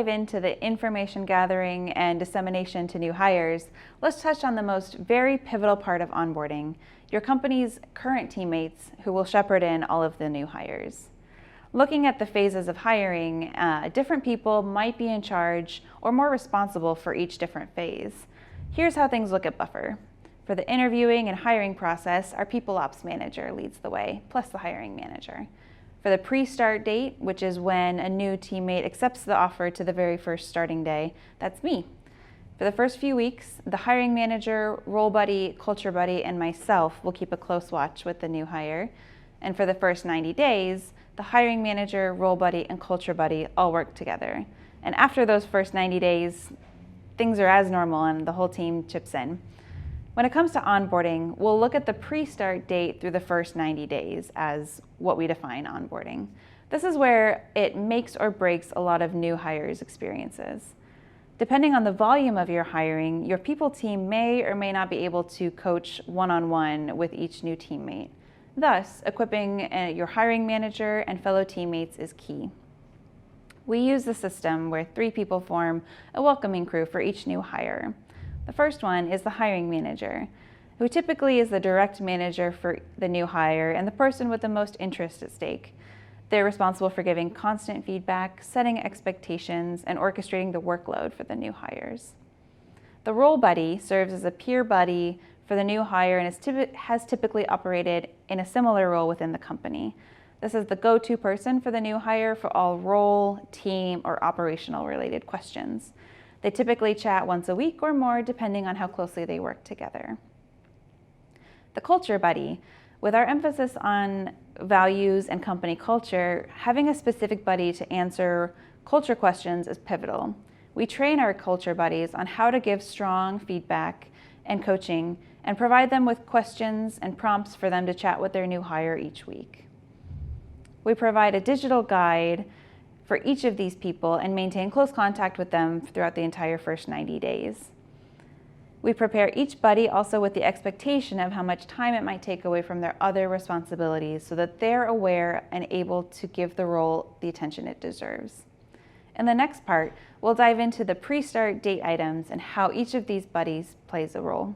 dive into the information gathering and dissemination to new hires, let's touch on the most very pivotal part of onboarding, your company's current teammates who will shepherd in all of the new hires. Looking at the phases of hiring, different people might be in charge or more responsible for each different phase. Here's how things look at Buffer. For the interviewing and hiring process, our People Ops Manager leads the way, plus the hiring manager. For the pre-start date, which is when a new teammate accepts the offer to the very first starting day, that's me. For the first few weeks, the hiring manager, role buddy, culture buddy, and myself will keep a close watch with the new hire. And for the first 90 days, the hiring manager, role buddy, and culture buddy all work together. And after those first 90 days, things are as normal and the whole team chips in. When it comes to onboarding, we'll look at the pre-start date through the first 90 days as what we define onboarding. This is where it makes or breaks a lot of new hires' experiences. Depending on the volume of your hiring, your people team may or may not be able to coach one-on-one with each new teammate. Thus, equipping your hiring manager and fellow teammates is key. We use the system where 3 people form a welcoming crew for each new hire. The first one is the hiring manager, who typically is the direct manager for the new hire and the person with the most interest at stake. They're responsible for giving constant feedback, setting expectations, and orchestrating the workload for the new hires. The role buddy serves as a peer buddy for the new hire and has typically operated in a similar role within the company. This is the go-to person for the new hire for all role, team, or operational related questions. They typically chat once a week or more, depending on how closely they work together. The culture buddy, with our emphasis on values and company culture, having a specific buddy to answer culture questions is pivotal. We train our culture buddies on how to give strong feedback and coaching and provide them with questions and prompts for them to chat with their new hire each week. We provide a digital guide for each of these people and maintain close contact with them throughout the entire first 90 days. We prepare each buddy also with the expectation of how much time it might take away from their other responsibilities so that they're aware and able to give the role the attention it deserves. In the next part, we'll dive into the pre-start date items and how each of these buddies plays a role.